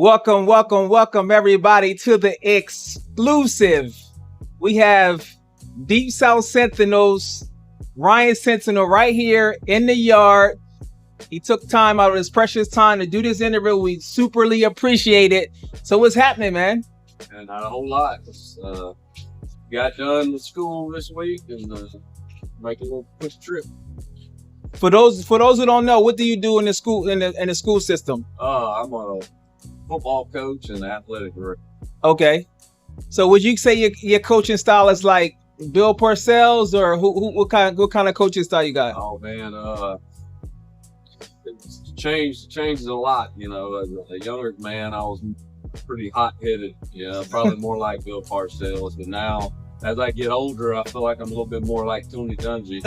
Welcome everybody to the exclusive. We have Deep South Sentinels, Ryan Sentinel right here in the yard. He took time out of his precious time to do this interview. We superly appreciate it. So what's happening, man? And not a whole lot. Got done with school this week and make a little quick trip. For those who don't know, what do you do in the school system? I'm a football coach and athletic director. Okay. So would you say your coaching style is like Bill Parcells, or what kind of coaching style you got? Oh man, it's changes a lot. You know, as a younger man, I was pretty hot-headed. Yeah, probably more like Bill Parcells. But now, as I get older, I feel like I'm a little bit more like Tony Dungy.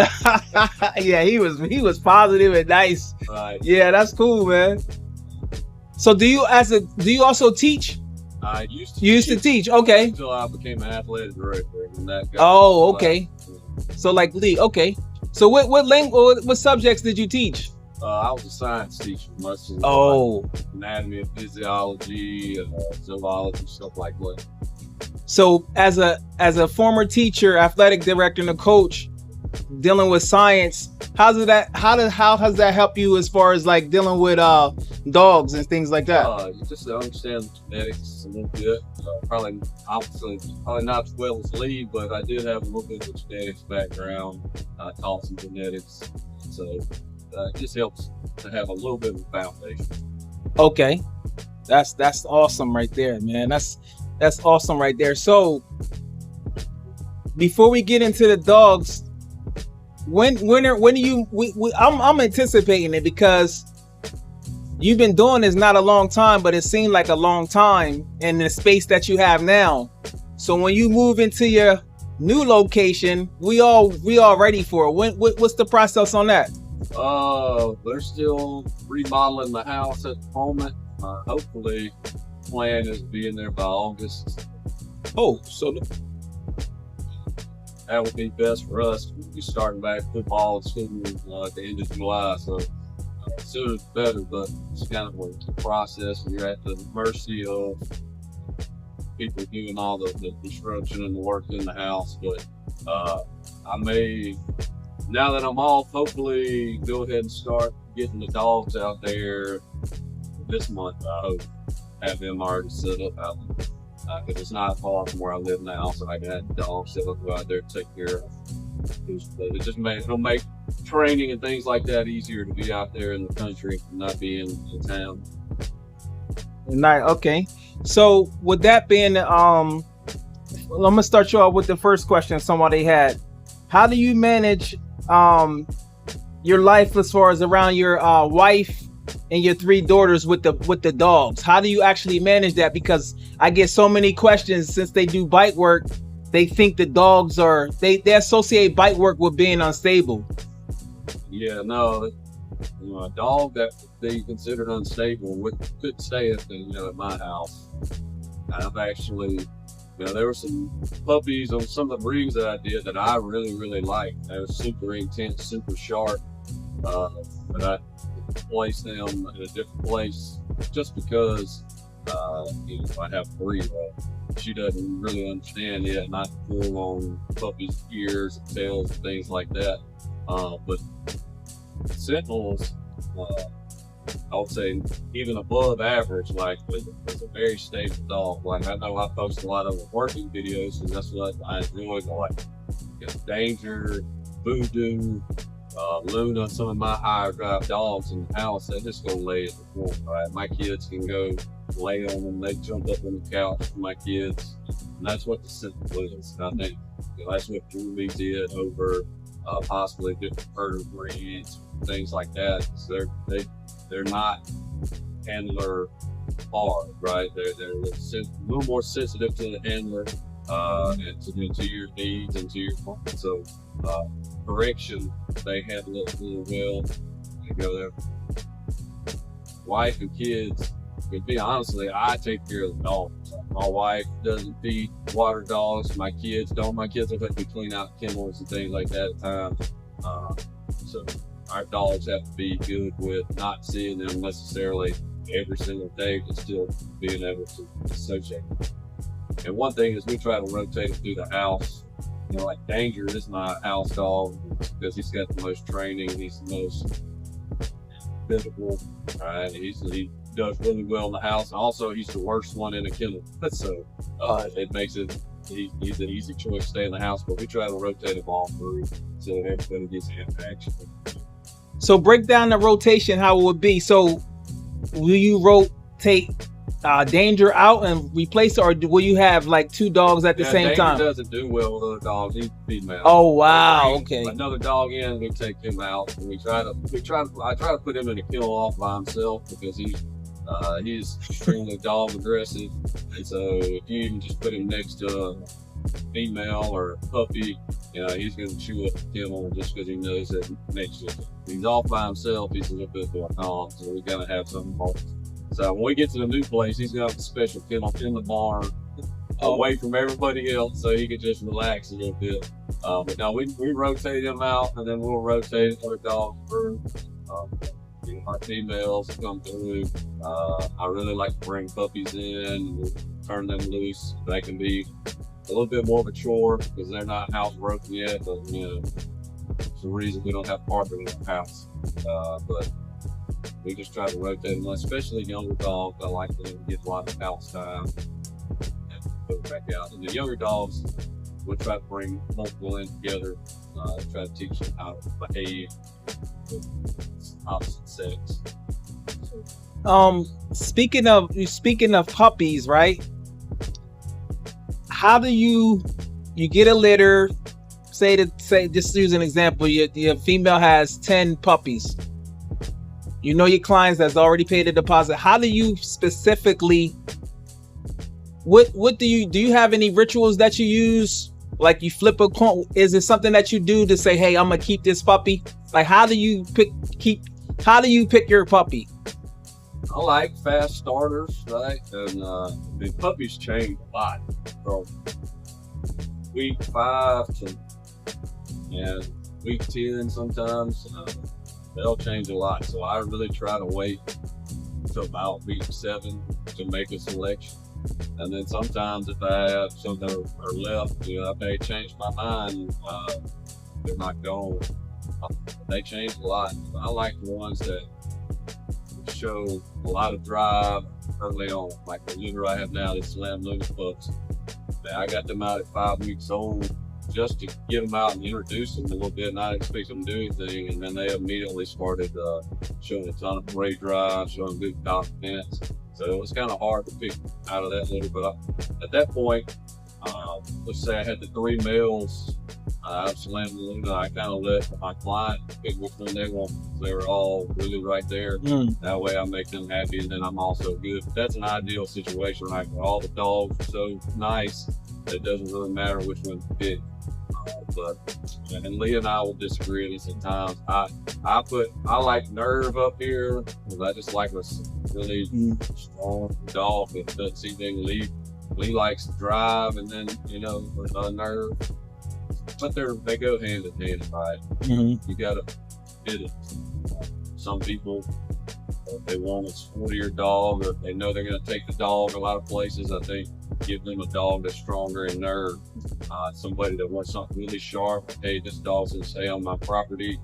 Yeah, he was positive and nice. Right. Yeah, that's cool, man. So do you also teach? I used to teach. Okay. Until I became an athletic director, and that got okay. So like Lee. Okay. So what subjects did you teach? I was a science teacher, much of anatomy and physiology, zoology, stuff like that. So as a former teacher, athletic director, and a coach, dealing with science, how has that helped you as far as like dealing with dogs and things like that? You just understand genetics a little bit. Probably not as well as Lee, but I did have a little bit of a genetics background. I taught some genetics, so it just helps to have a little bit of a foundation. Okay, that's awesome right there, man. That's awesome right there. So before we get into the dogs, when do you? I'm anticipating it because you've been doing this not a long time, but it seemed like a long time in the space that you have now. So when you move into your new location, we all ready for it. What's the process on that? They're still remodeling the house at the moment. Hopefully, plan is being there by August. Oh, so that would be best for us. We'll be starting back football at school at the end of July, so sooner the better, but it's kind of a process. You're at the mercy of people doing all the construction and the work in the house, but I may, now that I'm off, hopefully go ahead and start getting the dogs out there this month. I hope have them already set up out there. Because it's not far from where I live now, so I got dogs that will go out there and take care of. It'll make training and things like that easier to be out there in the country and not be in town. Nice. Okay. So with that being, I'm gonna start you off with the first question somebody had. How do you manage your life as far as around your wife and your 3 daughters with the dogs? How do you actually manage that? Because I get so many questions since they do bite work. They think the dogs they associate bite work with being unstable. Yeah, no, a dog that they considered unstable couldn't stay at my house. I've actually, there were some puppies on some of the breeds that I did that I really, really liked. They were super intense, super sharp, but I placed them in a different place just because I have 3. She doesn't really understand yet, not pull on puppies' ears and tails and things like that. But Sentinels, I would say even above average, like it's a very stable dog. Like I know I post a lot of working videos because that's what I enjoy. Like Danger, Voodoo, Luna, some of my higher drive dogs in the house, they just go lay at the floor. Right? My kids can go lay on them. They jump up on the couch for my kids, and that's what the Sentinel is. I think that's what drew me did over possibly different herder breeds, things like that. So they're not handler hard, right? They're a little more sensitive to the handler and to your needs and to your wants. So correction, they handle it really well. They go there. Wife and kids, to be honest with you, I take care of the dogs. My wife doesn't feed water dogs. My kids don't. My kids will have to clean out kennels and things like that at times. So our dogs have to be good with not seeing them necessarily every single day, but still being able to associate. And one thing is we try to rotate him through the house. You know, like Danger is my house dog because he's got the most training. He's the most physical. Right? He does really well in the house. And also, he's the worst one in a kennel. So it makes it he's an easy choice to stay in the house. But we try to rotate them all through so everybody gets action. So break down the rotation, how it would be. So will you rotate Danger out and replace it, or will you have like two dogs at the same Danger time? Doesn't do well with other dogs. He's female. Oh wow, okay. Another dog in, we take him out, and I try to put him in a kennel off by himself because he's extremely dog aggressive, and so if you even just put him next to a female or a puppy, you know, he's going to chew up the kennel just because he knows that next to him. If he's off by himself, he's a little bit more calm, so we gotta have something more. So when we get to the new place, he's got a special kennel in the barn, away from everybody else, so he can just relax a little bit. But no, we rotate him out, and then we'll rotate other dogs through. Our females come through. I really like to bring puppies in, and turn them loose. They can be a little bit more mature because they're not housebroken yet, but you know, it's the reason we don't have carpet in the house. But we just try to rotate them, especially younger dogs. I like them to get a lot of house time and put them back out. And the younger dogs, we'll try to bring multiple in together, try to teach them how to behave with opposite sex. Speaking of puppies, right? How do you get a litter? Say just use an example. Your female has 10 puppies. You know your clients that's already paid a deposit. How do you specifically? What do you have any rituals that you use? Like you flip a coin? Is it something that you do to say, "Hey, I'm gonna keep this puppy"? Like how do you pick your puppy? I like fast starters, right? And the puppies change a lot from week 5 to week 10 sometimes. They'll change a lot. So I really try to wait until about week 7 to make a selection. And then sometimes if I have some that are left, you know, I may change my mind. They're not gone. They change a lot. I like the ones that show a lot of drive early on. Like the litter I have now, the Slam Luna pups. I got them out at 5 weeks old just to get them out and introduce them a little bit, not expect them to do anything. And then they immediately started showing a ton of great drive, showing good confidence. So it was kind of hard to pick out of that litter. But at that point, let's say I had the 3 males out of Slam Luna, I kind of let my client pick which one they want. They were all really right there. That way I make them happy, and then I'm also good. That's an ideal situation, right? Where all the dogs are so nice that it doesn't really matter which one to pick. And Lee and I will disagree at this at times. I like nerve up here because I just like a really strong dog that doesn't see anything. Lee likes to drive, and then nerve. But they go hand in hand, right? You gotta hit it. Some people, if they want a sportier dog, or if they know they're gonna take the dog a lot of places, I think give them a dog that's stronger in nerve. Somebody that wants something really sharp. Hey, this dog's gonna stay on my property.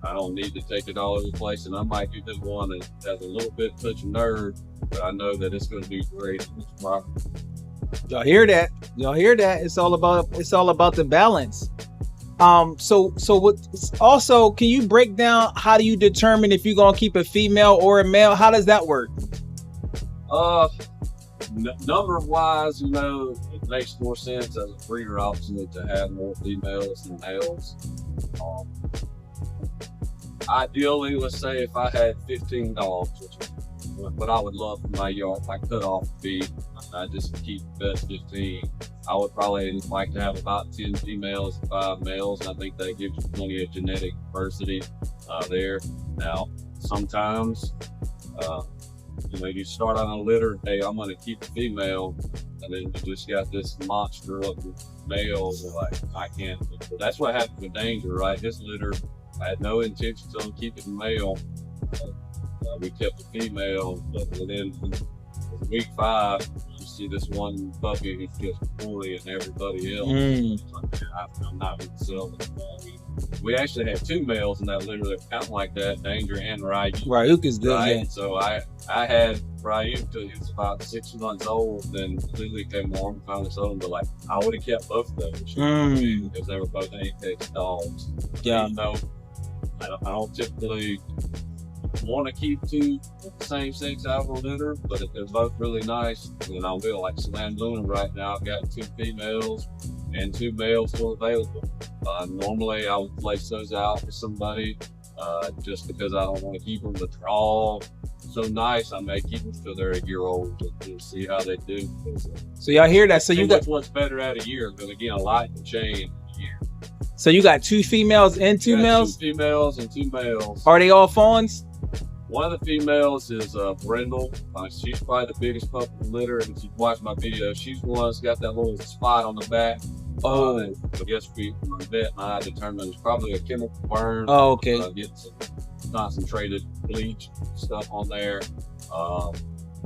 I don't need to take it all over the place, and I might give them one that has a little bit touch of nerve, but I know that it's gonna do great on this property. Y'all hear that? It's all about the balance. So what? Also, can you break down how do you determine if you're gonna keep a female or a male? How does that work? Number wise, it makes more sense as a breeder option to have more females than males. Ideally, let's say if I had 15 dogs, but I would love for my yard, if I cut off the feed, I just keep the best 15. I would probably like to have about 10 females and 5 males, and I think that gives you plenty of genetic diversity there. Now, sometimes, you start on a litter, hey, I'm going to keep a female, and then you just got this monster of males, like, I can't. But that's what happened with Danger, right? His litter, I had no intentions on keeping the male. We kept the female, but within week 5, you see this one puppy who's just bullying everybody else. I'm not going to sell it. We actually had 2 males in that litter that were kind of like that, Danger and Ryuk. Ryuk is good, right? yeah. So I had Ryuk till he was about 6 months old. Then Lily came along and finally sold him. But like, I would have kept both of those because they were both apex dogs. Yeah. Even though I don't typically want to keep 2 the same sex out of a litter, but if they're both really nice, then I will. Like Slam Luna right now, I've got 2 females and 2 males still available. Normally I would place those out for somebody just because I don't want to keep them, but they're all so nice. I may keep them till they're a year old to see how they do. So y'all hear that? So you got what's better at a year, because again, a lot can change in a year. So you got 2 females and 2 males? 2 females and 2 males. Are they all fawns? One of the females is Brindle. She's probably the biggest pup in the litter, and if you watch my video, she's the one that's got that little spot on the back. I guess my vet and I determined it's probably a chemical burn. Oh, okay. Get some concentrated bleach stuff on there.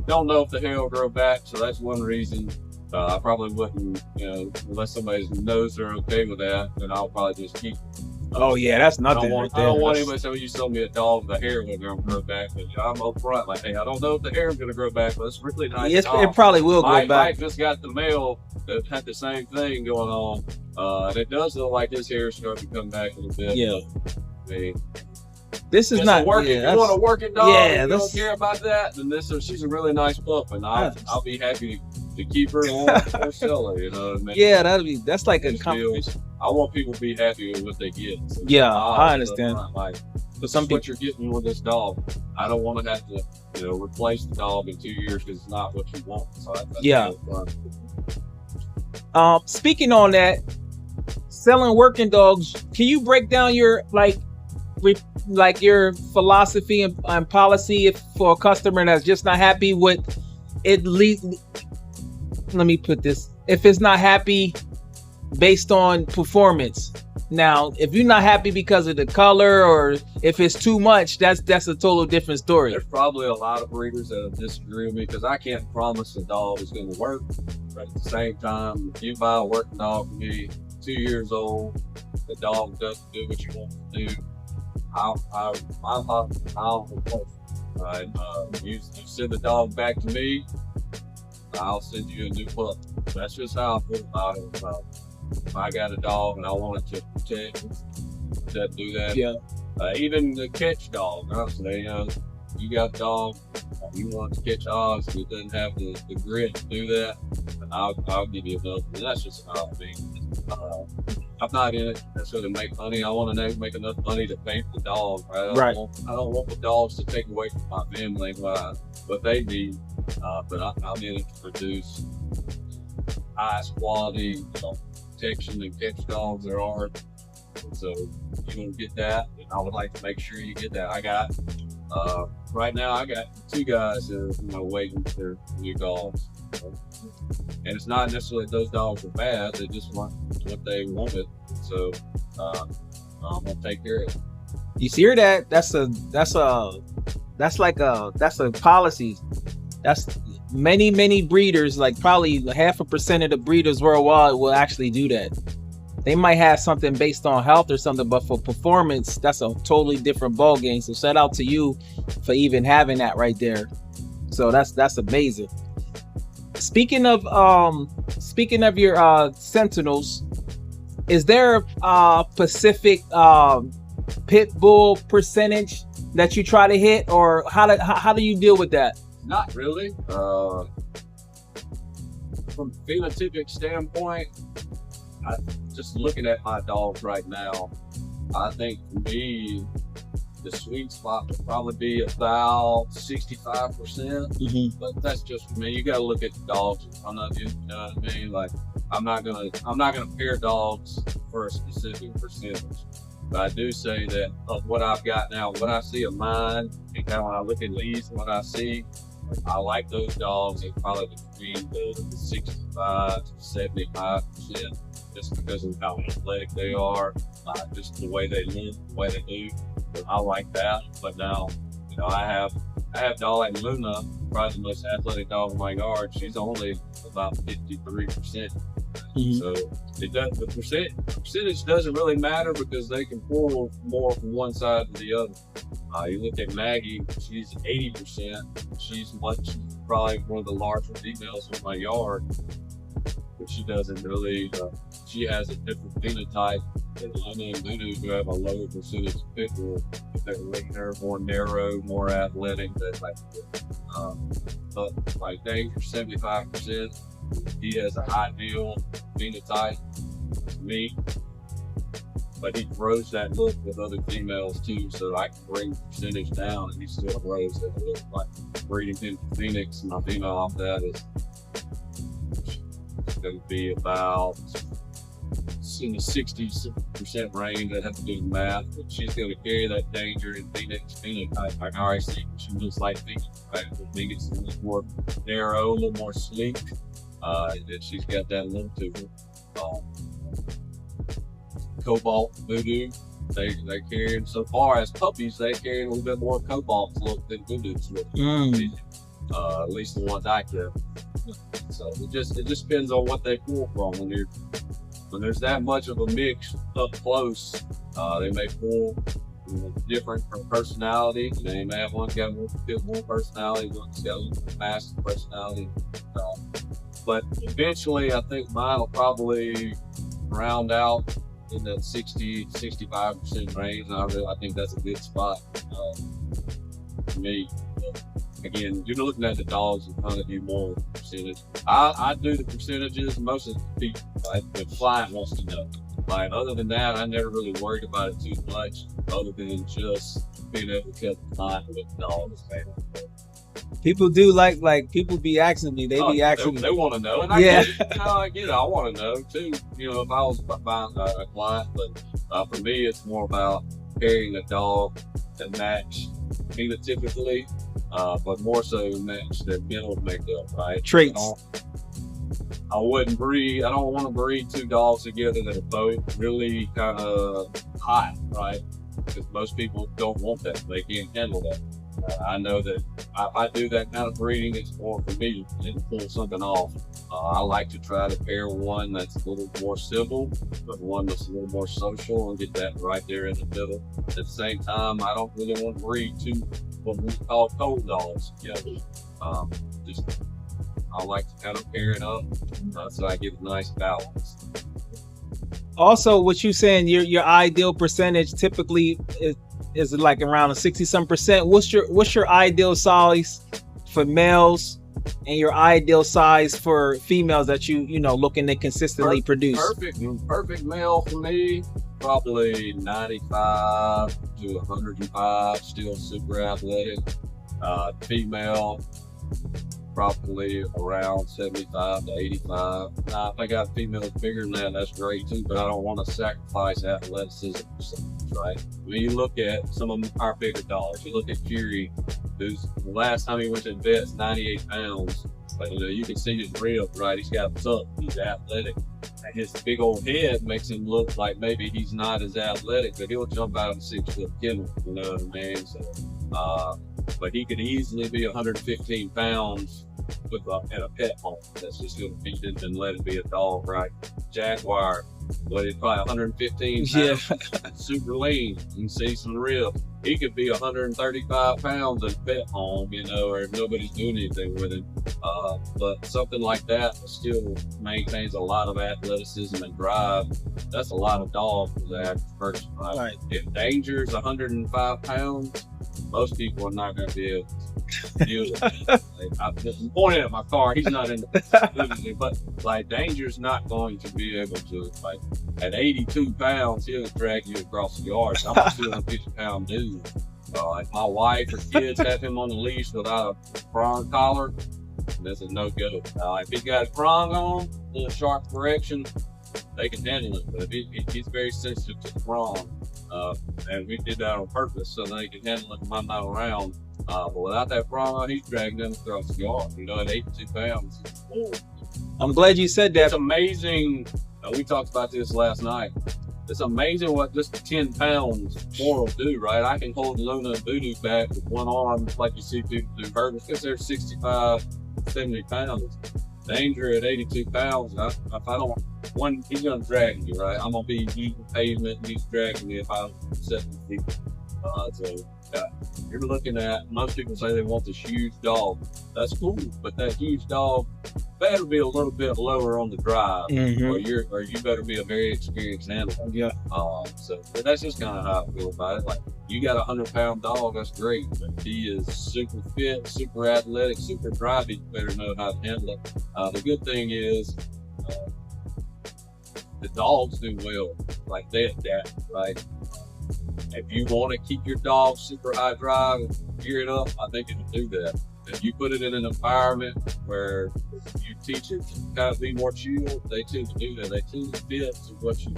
Don't know if the hair will grow back, so that's one reason. I probably wouldn't, unless somebody knows they're okay with that, then I'll probably just keep. Oh yeah, that's nothing. I don't want anybody to say, well, you sold me a dog, the hair wasn't going to grow back. But I'm upfront, like, hey, I don't know if the hair is going to grow back, but it's really nice. Yes, it probably will grow back. Mike just got the male that had the same thing going on. And it does look like his hair is starting to come back a little bit. Yeah. But, this is not working. You want a working dog? Yeah, you don't care about that. Then she's a really nice pup, and I'll be happy to keep her or sell her. You know what I mean? Yeah, that's like a I want people to be happy with what they get. So yeah, I understand. Like, but some people, what you're getting with this dog, I don't want to have to, replace the dog in 2 years because it's not what you want. So yeah. Speaking on that, selling working dogs, can you break down your your philosophy and policy for a customer that's just not happy with it? Let me put this: if it's not happy based on performance. Now, if you're not happy because of the color or if it's too much, that's a total different story. There's probably a lot of breeders that disagree with me because I can't promise the dog is going to work. But at the same time, if you buy a working dog from me, 2 years old, the dog doesn't do what you want to do, I'll replace it. Right? You send the dog back to me, I'll send you a new pup. That's just how I feel about it. If I got a dog and I want it to protect, that do that. Yeah. Even the catch dog, honestly, you got a dog, you want to catch hogs, and it doesn't have the grit to do that, and I'll give you another. And that's just how I mean. I'm not in it necessarily to make money. I want to make enough money to pay for the dog. Right? I don't want the dogs to take away from my family what they need. But I'm in it to produce highest quality protection and catch dogs there are. So if you want to get that, and I would like to make sure you get that. I got right now I got 2 guys that are waiting for new dogs. And it's not necessarily those dogs are bad, they just want what they wanted. So I'm gonna take care of it. You hear that? That's a policy. That's many breeders, like probably 0.5% of the breeders worldwide will actually do that. They might have something based on health or something, but for performance, that's a totally different ball game. So shout out to you for even having that right there. So that's amazing. Speaking of your Sentinels, is there a specific pit bull percentage that you try to hit, or how do you deal with that? Not really. From a phenotypic standpoint, just looking at my dogs right now, I think for me, the sweet spot would probably be about 65%. But that's just for me. You got to look at the dogs in front of you. You know what I mean? Like, I'm not gonna pair dogs for a specific percentage. But I do say that of what I've got now, what I see of mine, and kind of when I look at Lee's and what I see, I like those dogs at probably between the 65 to 75%, just because of how athletic they are, just the way they live, the way they do. But I like that. But now, You know, I have a dog like Luna, probably the most athletic dog in my yard. She's only about 53%. So it does, the percentage doesn't really matter because they can pull more from one side to the other. You look at Maggie, she's 80%. She's probably one of the larger females in my yard, but she doesn't really, she has a different phenotype than Luna and Voodoo, who have a lower percentage of pit bull. They're leaner, more narrow, more athletic, that type of thing. But like Danger, 75%. He has an ideal phenotype to me, but he grows that look with other females too, so I can bring the percentage down and he still grows that look. Like breeding him to Phoenix, my female off that is going to be about in the 60% range. I have to do the math, but she's going to carry that Danger and Phoenix phenotype. I can already see she looks like Phoenix, right? Phoenix is a little more narrow, a little more sleek. And then she's got that look to her. Cobalt, Voodoo, they carry, so far as puppies, they carry a little bit more Cobalt look than Voodoo's look. At least the ones I kept. So it just depends on what they pull from. When there's that much of a mix up close, they may pull different from personality. They may have one got a bit more personality, one's got a massive personality. But eventually, I think mine will probably round out in that 60-65% range. And I think that's a good spot for me. Again, you're looking at the dogs and trying to do more percentage. I do the percentages. Most of the people, like, the client wants to know. Like, other than that, I never really worried about it too much, other than just being able to cut the client with the dogs. People do like people be asking me. They be asking. They want to know, and I get it. I get it. I want to know too. You know, if I was buying a client, but for me, it's more about pairing a dog that match phenotypically, but more so match their mental makeup, right? Traits. I wouldn't breed. I don't want to breed two dogs together that are both really kind of hot, right? Because most people don't want that. They can't handle that. I know that if I do that kind of breeding, it's more for me to pull something off. I like to try to pair one that's a little more civil, but one that's a little more social, and get that right there in the middle. At the same time, I don't really want to breed two what we call cold dogs together. I like to kind of pair it up so I get a nice balance. Also, what you saying, your ideal percentage typically is like around a 60-some%. What's your ideal size for males and your ideal size for females that you know looking to consistently produce? Perfect male for me, probably 95 to 105, still super athletic. Female, probably around 75 to 85. Now, if I got females bigger than that, that's great too, but I don't want to sacrifice athleticism, right? When you look at some of our bigger dogs, you look at Fury, who's the last time he went to the vet's 98 pounds, but you know, you can see his rib, right? He's got tuck, he's athletic. And his big old head makes him look like maybe he's not as athletic, but he'll jump out of a 6-foot kennel, you know what I mean? So, but he could easily be 115 pounds at a pet home. That's just going to feed it and let it be a dog, right? Jaguar, well, he's probably 115 pounds, super lean. You can see some ribs. He could be 135 pounds at a pet home, you know, or nobody's doing anything with him. But something like that still maintains a lot of athleticism and drive. That's a lot of dog for the average person, right? If Danger's 105 pounds, most people are not going to be able to deal with it. I'm just pointing at my car. He's not in the but like Danger's not going to be able to, like, at 82 pounds, he'll drag you across the yard. I'm a 250-pound dude. Like my wife or kids have him on the leash without a prong collar, that's a no-go. If he got a prong on, a little sharp correction, they can handle it. But if he's very sensitive to the prong, and we did that on purpose so they can handle it when I'm not around. But without that prong on, he's dragging them across the yard. You know, at 82 pounds. I'm glad you said that. It's amazing. We talked about this last night. it's amazing what just 10 pounds more will do, right? I can hold Luna and Voodoo back with one arm, like you see people do hurdles, because they're 65, 70 pounds. Danger at 82 pounds, if I don't, he's gonna drag me, right? I'm gonna be eating pavement, and he's dragging me if I don't set my feet. You're looking at, most people say they want this huge dog. That's cool, but that huge dog better be a little bit lower on the drive, or you better be a very experienced animal. Yeah. So that's just kind of how I feel about it. Like, you got a 100-pound dog, that's great, but he is super fit, super athletic, super drivey. You better know how to handle it. The good thing is, the dogs do well. Like, they adapt, right? If you want to keep your dog super high drive and gear it up, I think it can do that. If you put it in an environment where you teach it to kind of be more chill, they tend to do that. They tend to fit to what you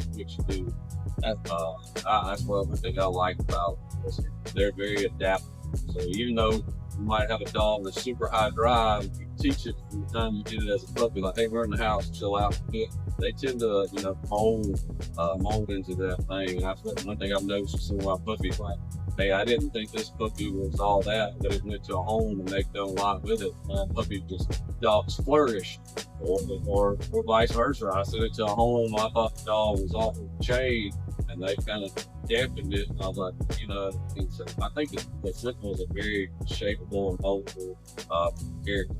do. That's what I think I like about it. They're very adaptable. So even though you might have a dog that's super high drive, you teach it from the time you did it as a puppy, like, hey, we're in the house, chill out a bit. They tend to, mold into that thing. That's one thing I've noticed with some of my puppies. Like, hey, I didn't think this puppy was all that, but it went to a home and they've done a lot with it. Puppies dogs flourish, or vice versa. I sent it to a home, I thought the dog was off the chain, and they kind of dampened it. And I was like, so I think the Sentinel is a very shapeable and moldable character.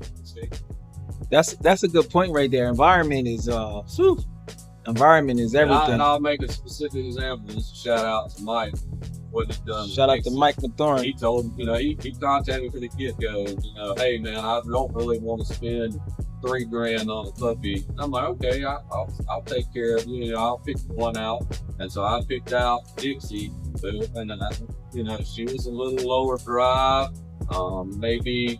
That's a good point right there. Environment is environment is everything. And I'll make a specific example. Just shout out to Mike. What he done. Shout out to Mike McThorne. He told he contacted me from the get-go. Hey man, I don't really want to spend $3,000 on a puppy. I'm like, okay, I'll take care of you. I'll pick one out. And so I picked out Dixie, and she was a little lower drive, maybe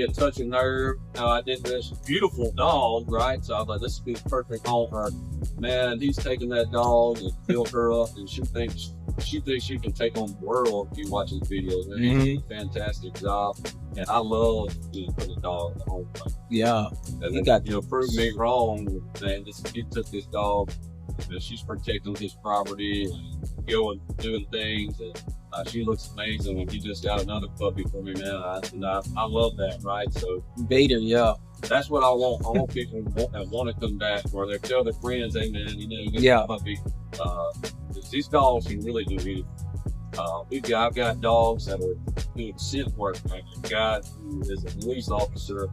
a touch of nerve. I did this beautiful dog, right? So I was like, this would be the perfect home for her. Man, he's taking that dog and built her up, and she thinks she can take on the world if you watch his videos. And he did a fantastic job. And I love putting a dog in the home. Yeah. And then, prove me wrong, man. He took this dog, she's protecting his property and doing things. And she looks amazing. And he just got another puppy for me, man. I love that, right? So Vader, yeah. That's what I want. I want people that want to come back, or they tell their friends, hey man, you get a puppy. These dogs can really do anything. I've got dogs that are doing scent work. Like a guy who is a police officer.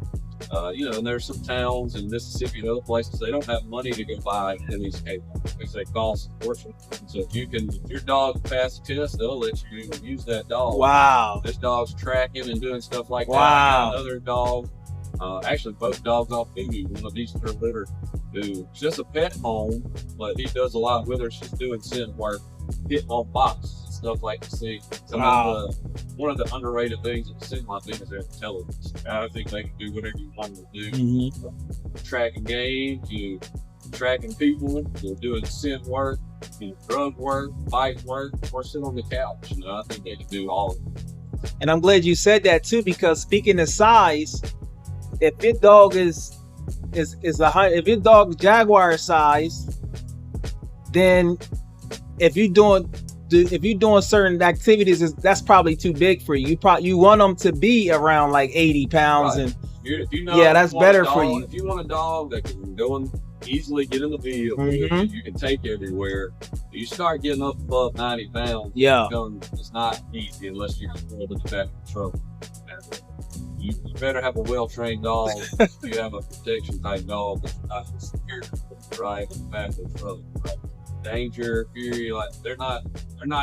And there's some towns in Mississippi and other places, they don't have money to go buy these cables because they cost a fortune. So if your dog passes the test, they'll let you use that dog. Wow. This dog's tracking and doing stuff like that. Wow. Another dog, actually both dogs off Voodoo. One of these are litter, who's just a pet home, but he does a lot with her. She's doing scent work, hitting on boxes and stuff like you see. One of the underrated things in the scent line thing is their intelligence. I think they can do whatever you want them to do. Tracking game, tracking people, doing scent work, drug work, bite work, or sit on the couch. I think they can do all of it. And I'm glad you said that too, because speaking of size, if your dog is if your dog's Jaguar size, then if you're doing certain activities, that's probably too big for you. You want them to be around like 80 pounds, right. And that's better for you. If you want a dog that can easily get in the vehicle, you can take everywhere. You start getting up above 90 pounds. Yeah, it's not easy unless you're in the back of the truck. You better have a well-trained dog. You have a protection type dog that's not secure, right? In the back of the truck. Right? Danger, fury, like they're not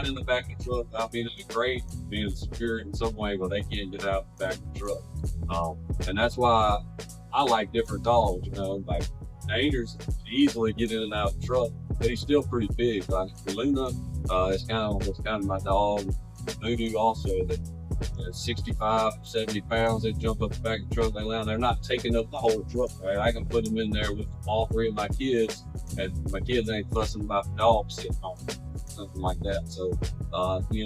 in the back of the truck without being in the crate, being secure in some way, but they can't get out the back of the truck. And that's why I like different dogs. Like Danger's easily get in and out of the truck, but he's still pretty big. Like Luna, was kind of my dog. Voodoo also, that 65, 70 pounds, they jump up the back of the truck, they land. They're not taking up the whole truck, right? I can put them in there with all three of my kids, and my kids ain't fussing about the dog sitting on them, something like that. So,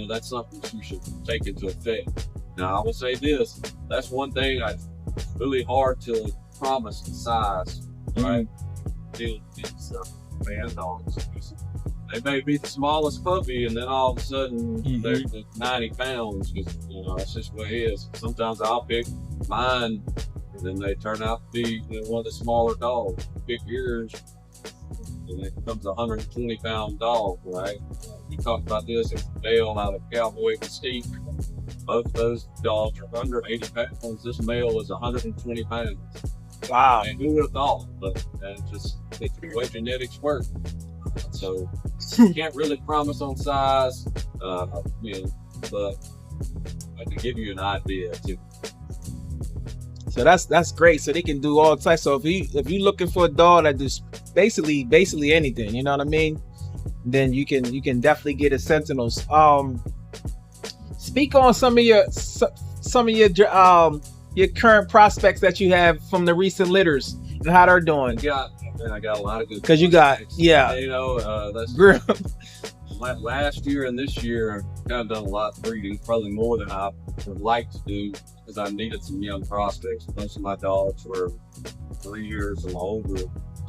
that's something that you should take into effect. Now, I will say this, that's one thing it's really hard to promise the size, right? man dogs. They may be the smallest puppy, and then all of a sudden they're 90 pounds. Because that's just what it is. Sometimes I'll pick mine, and then they turn out to be one of the smaller dogs. Pick yours, and it becomes a 120-pound dog, right? We talked about this. It's a male out of Cowboy Mystique. Both of those dogs are under 80 pounds. This male is 120 pounds. Wow. And who would have thought? But it's the way genetics work. So you can't really promise on size, but I can give you an idea too. So that's great. So they can do all types. So if you're looking for a dog that does basically anything, you know what I mean, then you can definitely get a Sentinels. Speak on some of your current prospects that you have from the recent litters and how they're doing. I got a lot of good. Because you got that's last year and this year I've kind of done a lot of breeding, probably more than I would like to do, because I needed some young prospects. Most of my dogs were 3 years and older.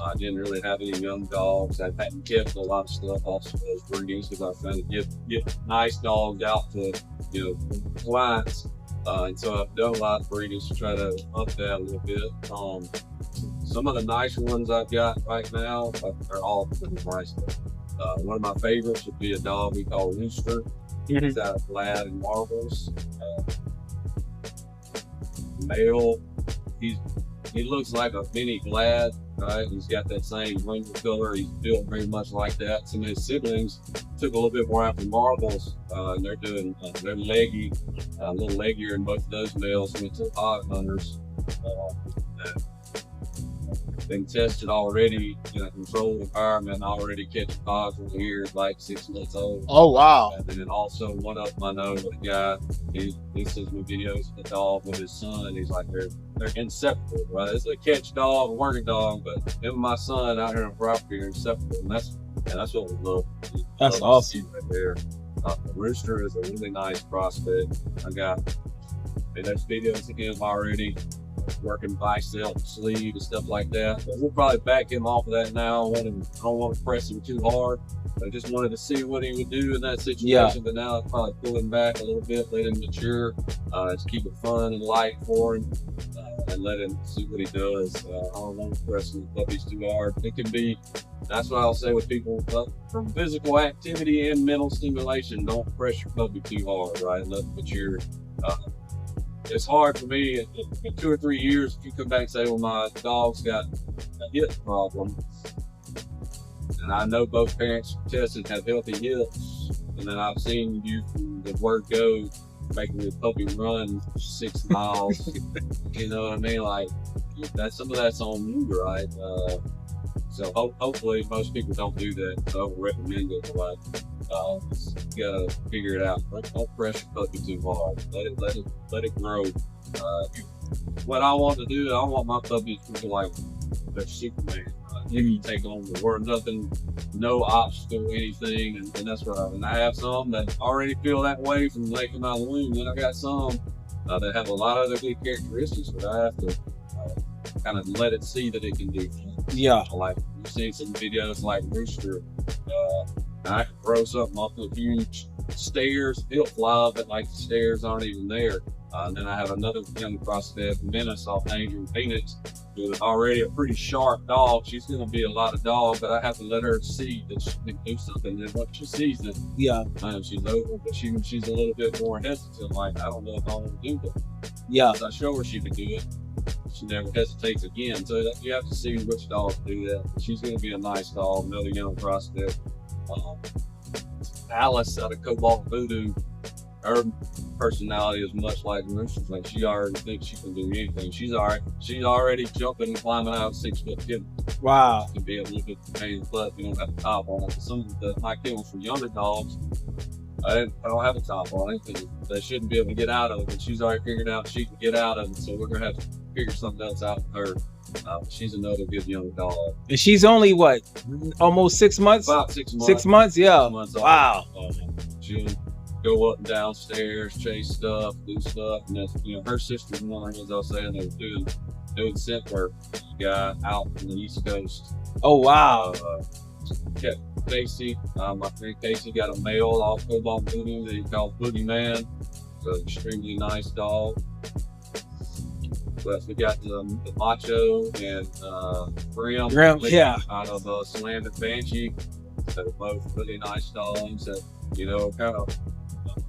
I didn't really have any young dogs. I hadn't kept a lot of stuff off of those breedings because I was trying to get nice dogs out to clients. And so I've done a lot of breedings to try to up that a little bit. Some of the nicer ones I've got right now are all pretty nice. One of my favorites would be a dog we call Rooster. He's out of Bred and Marbles. Male, he looks like a mini Bred, right? He's got that same rainbow color. He's built very much like that. Some of his siblings took a little bit more after Marbles, and they're leggy, a little leggier in both of those males. Went to hog hunters. Been tested already in a controlled environment, already catching hogs when he was like 6 months old. Oh wow. And then also one of them I know, the guy, he sends me videos of the dog with his son. He's like, they're inseparable, right? It's a catch dog, a working dog, but him and my son out here on property are inseparable. And that's what we love. That's awesome. Right there. Rooster is a really nice prospect. There's videos of him already working bicep, sleeve, and stuff like that. But we'll probably back him off of that now. I don't want to press him too hard. I just wanted to see what he would do in that situation. Yeah. But now I'll probably pull him back a little bit, let him mature, just keep it fun and light for him, and let him see what he does. I don't want to press the puppies too hard. It can be, that's what I'll say with people, from physical activity and mental stimulation, don't press your puppy too hard, right? Let them mature. It's hard for me in 2 or 3 years if you come back and say, well, my dog's got a hip problem. And I know both parents tested have healthy hips. And then I've seen you from the word go making the puppy run 6 miles. You know what I mean? Like, some of that's on you, right? So hopefully most people don't do that. I don't recommend it. Like, you gotta figure it out. Don't press your puppy too hard. Let it grow. What I want to do, I want my puppies to be like they're Superman. You can take on the world, nothing, no obstacle, anything, and that's what I have some that already feel that way from making my womb. Then I got some that have a lot of other good characteristics, but I have to kind of let it see that it can do. Yeah. Like you've seen some videos like Rooster. I can throw something off the huge stairs, it'll fly, but like the stairs aren't even there. And then I have another young prospect, Menace off Danger in Phoenix, who is already a pretty sharp dog. She's going to be a lot of dog, but I have to let her see that she can do something. And once she sees it, she's over, but she's a little bit more hesitant. Like, I don't know if I want to do that. Yeah. So I show her she can do it. She never hesitates again. So you have to see which dog to do that. She's going to be a nice dog, another young prospect. Alice out of Cobalt Voodoo, her personality is much like Rooster's. Like, she already thinks she can do anything. She's already jumping and climbing out of 6 foot kid. Wow. It can be a little bit pain, but you don't have a top on it. Some of my kennels for younger dogs, I don't have a top on it because they shouldn't be able to get out of it. But she's already figured out she can get out of it, so we're gonna have to figure something else out with her. She's another good young dog. And she's only what, almost 6 months? About 6 months. 6 months, yeah. 6 months wow. She'll go up and down stairs, chase stuff, do stuff, and that's, her sister's one, as I was saying, they were doing scent work. Guy out from the East Coast. Oh wow. Yeah, Casey, my friend Casey got a male off Cobalt Voodoo that he called Boogeyman. So extremely nice dog. But we got the Macho and Grim. Yeah. Out of Slammed Banshee. That are both really nice dogs that, you know, kind of,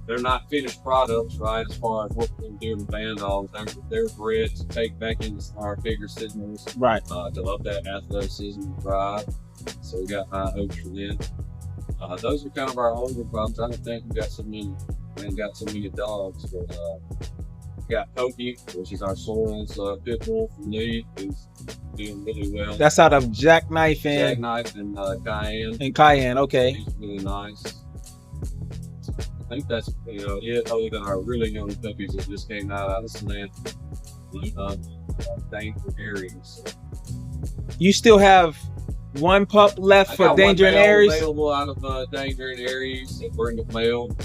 they're not finished products, right, as far as what we're doing with band dogs. They're bred to take back into our bigger signals. Right. To love that athleticism and drive. So we got high hopes for them. Those are kind of our older problems. I don't think we got so many dogs, but we got Pokey, which is our Soren's pit bull from Lee, who's doing really well. That's out of Jackknife and Cayenne. And Cayenne, okay. He's really nice. I think that's, you know, it, other than our really young puppies that just came out of Slant. Danger Aries. You still have one pup left for Danger and Aries? Available out of Danger and Aries. We're in the mail.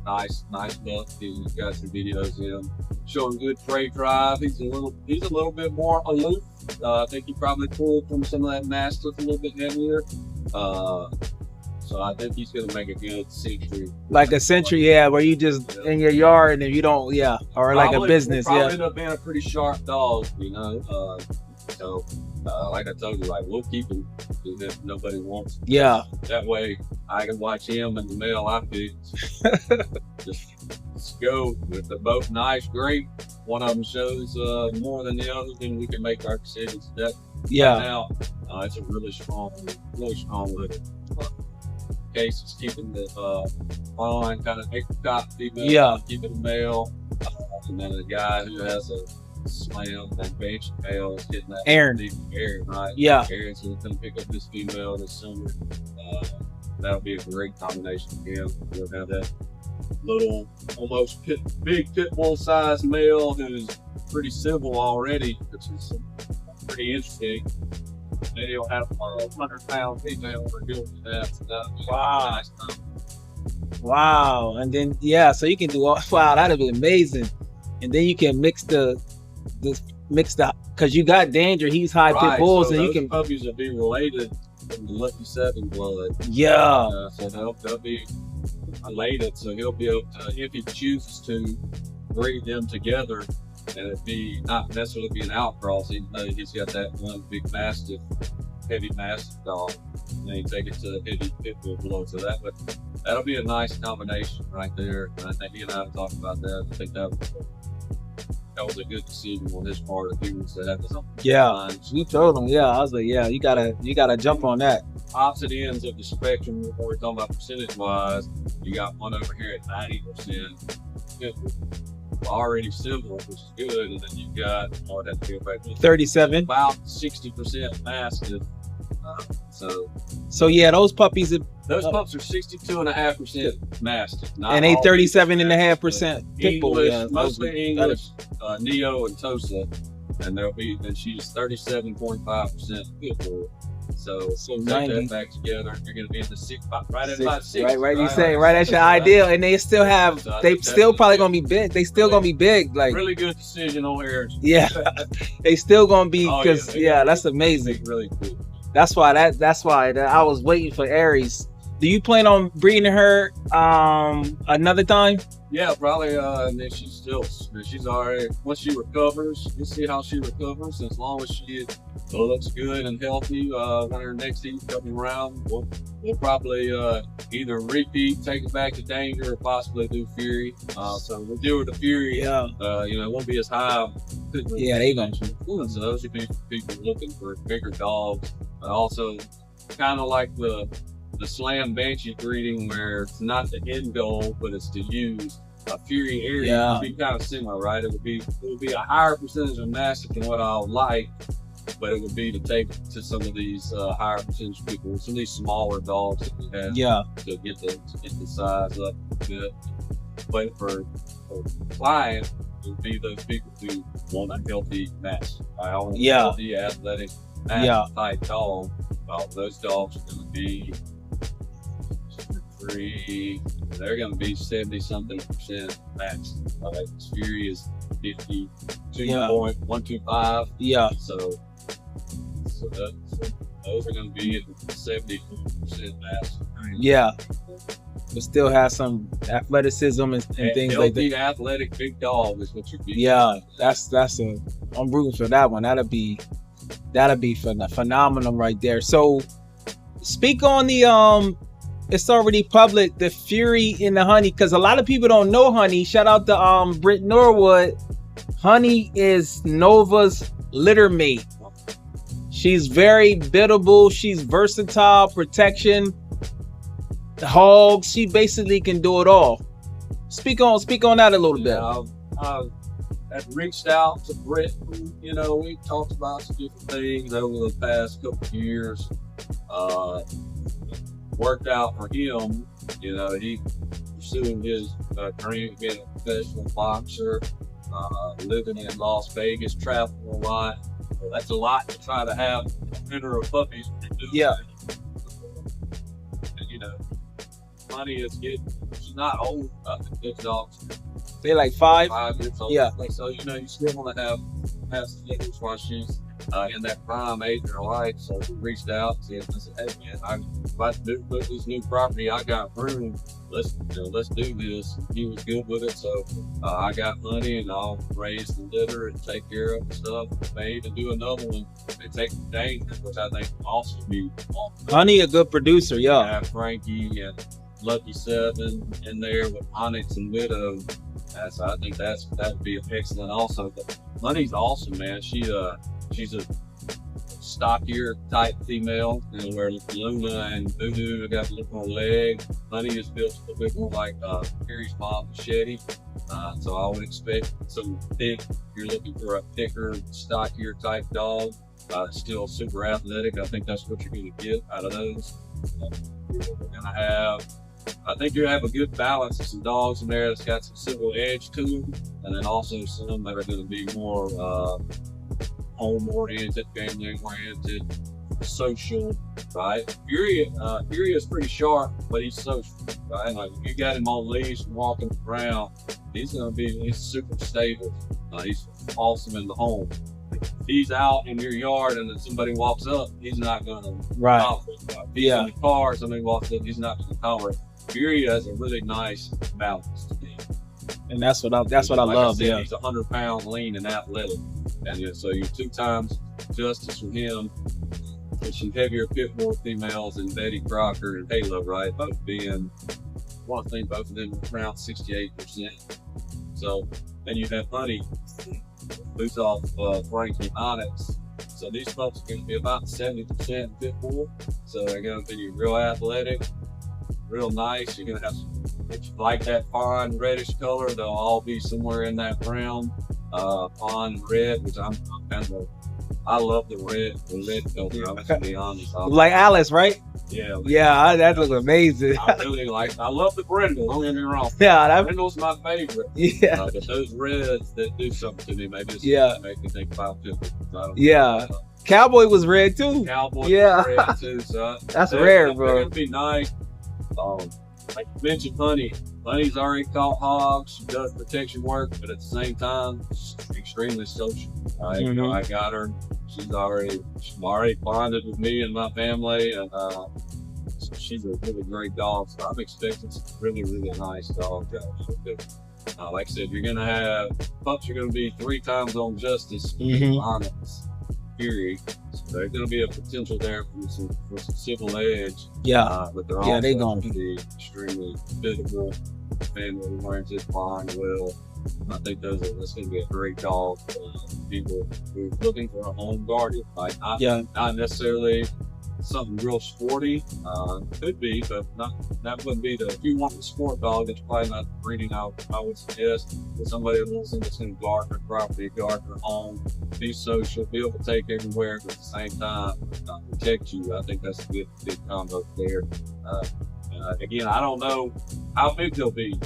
Nice buck. He's got some videos of him showing good prey drive. He's a little bit more aloof. I think he probably pulled from some of that mastiff a little bit heavier. So I think he's gonna make a good century. Like a century, yeah, where you just in your yard and you don't, yeah, or like a business, probably yeah. End up being a pretty sharp dog, you know. So like I told you, like we'll keep him if nobody wants him. Yeah. That way I can watch him and the male I picked. Just go. If they're both nice, great. One of them shows more than the other, then we can make our decisions. Yeah. Now it's a really strong litter. Case is keeping the fine kind of apricot female. Yeah. Keeping the male. And then the guy who has a Slam and Banshee male is getting that. Aaron, right? Yeah. Aaron's going to pick up this female this summer. That'll be a great combination for him. We'll have that little, almost big pit bull sized male who's pretty civil already, which is pretty interesting. Then he'll have a 100-pound female we're doing that. So that'll be wow. A nice time. Wow. And then, yeah, so you can do all, wow, that'd be amazing. And then you can mix the, because you got Danger, he's high pit bulls, so and those you can. Puppies will be related from the Lucky 7 blood. Yeah. So they'll be related, so he'll be able to, if he chooses to, breed them together, and it'd be not necessarily be an outcross, even though he's got that one big mastiff, heavy mastiff dog, and then he take it to heavy pit bull below. So that'll be a nice combination right there. And I think he and I have talked about that. I think that was a good decision on his part if he wants to have something. Yeah, you told him. Yeah, I was like, yeah, you gotta jump on that. Opposite ends of the spectrum, when we're talking about percentage wise, you got one over here at 90%. Already civil, which is good, and then you've got 37, about 60% mastiff. So yeah, those puppies. Those pups are 62.5% mastiff, and they 37.5% pit bull. Yeah, mostly English, Neo and Tosa, and she's 37.5% pit bull. So take that back together. You're going to be in the right at about 6. Right. You say right at your ideal, and they still have. They still probably going to be big. They still going to be big. Like really good decision on heritage. Yeah, they still going to be because that's amazing. Really cool. That's why I was waiting for Aries. Do you plan on breeding her another time? Yeah, probably. And then she's already, once she recovers, we'll see how she recovers. As long as she looks good and healthy, when her next season comes around, we'll probably either repeat, take it back to Danger, or possibly do Fury. So we'll deal with the Fury. Yeah. It won't be as high. Yeah, they gonna. So those would be people looking for bigger dogs. Also, kind of like the Slam Banshee breeding, where it's not the end goal, but it's to use a Fury area. It would be kind of similar, right? It would be a higher percentage of mastiff than what I would like, but it would be to take to some of these higher percentage people, some of these smaller dogs that we have, to get the size up a bit. But for client, it would be those people who want a healthy mastiff. I want a healthy, athletic, mastiff type dog. Those dogs are going to be they're going to be 70-something% max. Fury is 52.125. Yeah. So those are going to be at 70% mass. Yeah, but still has some athleticism and things like that. Athletic big dog is what you're getting. Yeah, I'm rooting for that one. That'll be phenomenal right there. So speak on the it's already public, the Fury in the Honey, because a lot of people don't know Honey. Shout out to Britt Norwood. Honey is Nova's litter mate. She's very biddable. She's versatile, protection, hogs. She basically can do it all. Speak on that a little bit. I've reached out to Bred. You know, we talked about some different things over the past couple of years. Worked out for him. You know, he pursuing his dream of being a professional boxer, living in Las Vegas, traveling a lot. So that's a lot to try to have litter of puppies. Yeah. And, you know, Honey is getting, she's not old. Good dogs. They're like 5 years old. Yeah. So, you know, you still want to have some litters while she's in that prime age of her life. So we reached out to him and said, hey man, I'm about to put this new property. I got room. Let's do this. He was good with it. So I got money and I'll raise the litter and take care of the stuff. May even do another one and take the danger, which I think will also be awesome. Honey, a good producer, yeah. Have Frankie and Lucky 7 in there with Onyx and Widow. So I think that'd be excellent also. But Honey's awesome, man. She's a stockier type female, you know, where Luna and Voodoo got a little more leg. Honey is built a little bit more like Perry's mom, Machete. So I would expect some thick. You're looking for a thicker, stockier type dog. Still super athletic. I think that's what you're going to get out of those. I think you have a good balance of some dogs in there that's got some civil edge to them, and then also some that are going to be more home-oriented, family-oriented, social, right? Fury is pretty sharp, but he's social, right? Like if you got him on leash and walking around, he's super stable. He's awesome in the home. If he's out in your yard and then somebody walks up, he's not going to tolerate it. If he's in the car, somebody walks up, he's not going to tolerate it. Fury has a really nice balance to him. And that's what I love. Said, he's 100 pounds lean and athletic. And so you're 2 times justice with him. With some heavier pit bull females and Betty Crocker and Halo, right? Both being, I think both of them around 68%. So, and you have Honey, who's off Frankie Onyx. So these pups are going to be about 70% pit bull. So they're going to be real athletic, real nice. You're going to have some, if you like that fawn reddish color, they'll all be somewhere in that brown, fawn red, which I'm kind of, I love the red color. I'm going to be honest. Like Alice, right? Yeah. Yeah, that looks amazing. I really I love the brindle, don't get me wrong. Yeah, that brindle's my favorite. Yeah. But those reds that do something to me, maybe it's make me think about it. Yeah. Cowboy was red too. Cowboy was red too. So that's rare, bro. They're going to be nice. Like you mentioned, Honey's already caught hogs. She does protection work, but at the same time, she's extremely social. You know, I got her. She's already bonded with me and my family, and so she's a really great dog. So I'm expecting some really, really nice dogs. Like I said, you're gonna have pups. You're gonna be 3 times on justice. Onyx, Fury. So there's gonna be a potential there for some civil edge. Yeah. But they're also they're gonna be extremely biddable, family-oriented, bond well. I think that's going to be a great dog for people who are looking for a home guardian. Like not necessarily something real sporty. Could be, but that wouldn't be if you want a sport dog, that's probably not the breeding I would suggest. For somebody that's going to guard their property, guard their home, be social, be able to take everywhere, but at the same time protect you. I think that's a good combo there. Again, I don't know how big they'll be.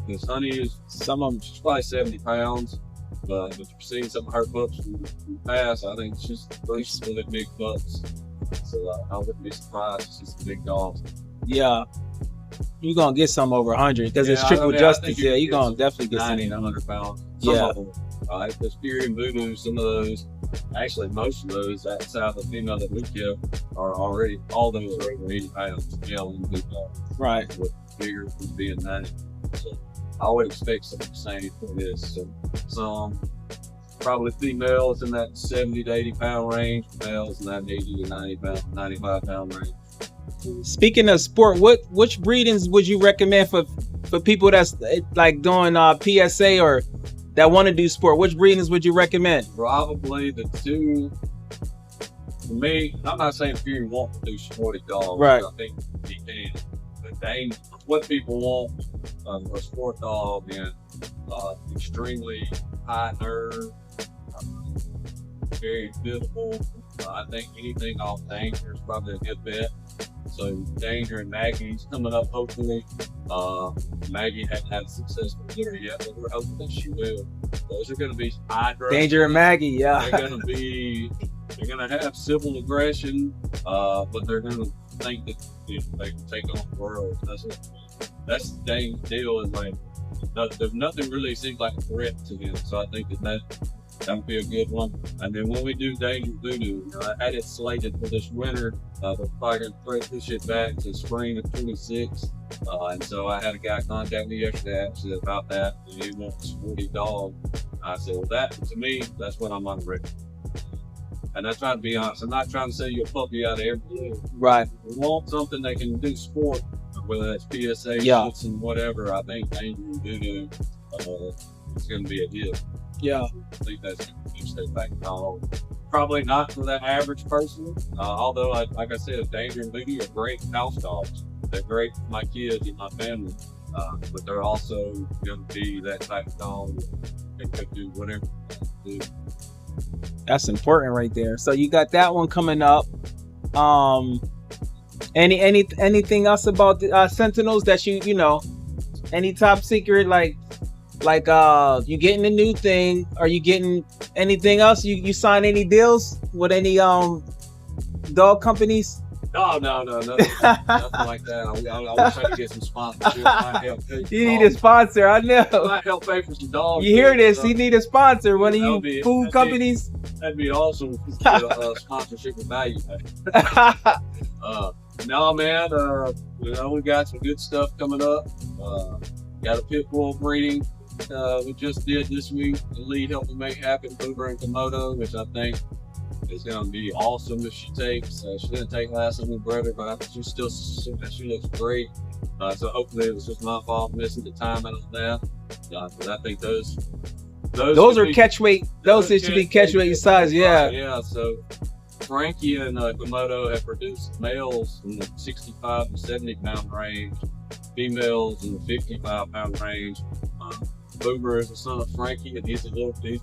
Because Honey is, some of them, she's probably 70 pounds, but if you've seen some of her pups from the past, I think she's really big pups. So I wouldn't be surprised to see some big dogs. Yeah. You're going to get some over 100 because it's triple justice. Yeah, you're going to definitely get some. 90 to 100 pounds. Yeah. Some of them This Fury and Voodoo, some of those, actually most of those outside the female that we kept are already, all those are over 80 pounds, male and female. Right. With bigger than being 90. So I would expect some of the same for this. So some probably females in that 70 to 80 pound range, males in that 80 to 90 pound, 95 pound range. Speaking of sport, which breedings would you recommend for people that's like doing PSA or that want to do sport? Which breedings would you recommend? Probably the two. For me, I'm not saying Fury won't do sporty dogs. Right. I think he can. But what people want a sport dog and extremely high nerve, very beautiful. I think anything off Danger is probably a good bet. So Danger and Maggie's coming up hopefully. Maggie hasn't had a successful year yet, but we're hoping that she will. Those are going to be high drive. Danger and Maggie, yeah. They're going to have civil aggression, but they're going to think that they can take on the world. That's the dang deal. Is like nothing really seems like a threat to him. So I think that would be a good one. And then when we do Danger Voodoo, I had it slated for this winter, but I can push it back to spring of 26. And so I had a guy contact me yesterday actually about that. And he wants a sporty dog. I said, well, that to me, that's what I'm unready. And I'm trying to be honest. I'm not trying to sell you a puppy out of everything. Right. We want something that can do sport, whether that's PSA, shits, and whatever. I think Danger Voodoo is going to be a hit. Yeah. I think that's going to stay back home. Probably not for the average person, although, like I said, Danger and Voodoo are great house dogs. They're great for my kids and my family, but they're also going to be that type of dog that can do whatever they do. That's important right there. So you got that one coming up. Anything else about the Sentinels that you know? Any top secret like you getting a new thing? Are you getting anything else? You sign any deals with any dog companies? No, nothing like that. I wish I could get some sponsorship. You need a sponsor, I know. Might help pay for some dogs. You hear this? You need a sponsor. One of you food companies. That'd be awesome. Sponsorship with value. No, man. We got some good stuff coming up. Got a pit bull breeding. We just did this week. The lead helping make happen, Uber and Komodo, which I think is going to be awesome if she takes. She didn't take last time we bred her, but I think she looks great. So hopefully it was just my fault missing the timing on that. But I think those are catch weight. Those should be catch weight size. Yeah. Yeah. So Frankie and Komodo have produced males in the 65 to 70 pound range, females in the 55 pound range. Boomer is the son of Frankie, and he's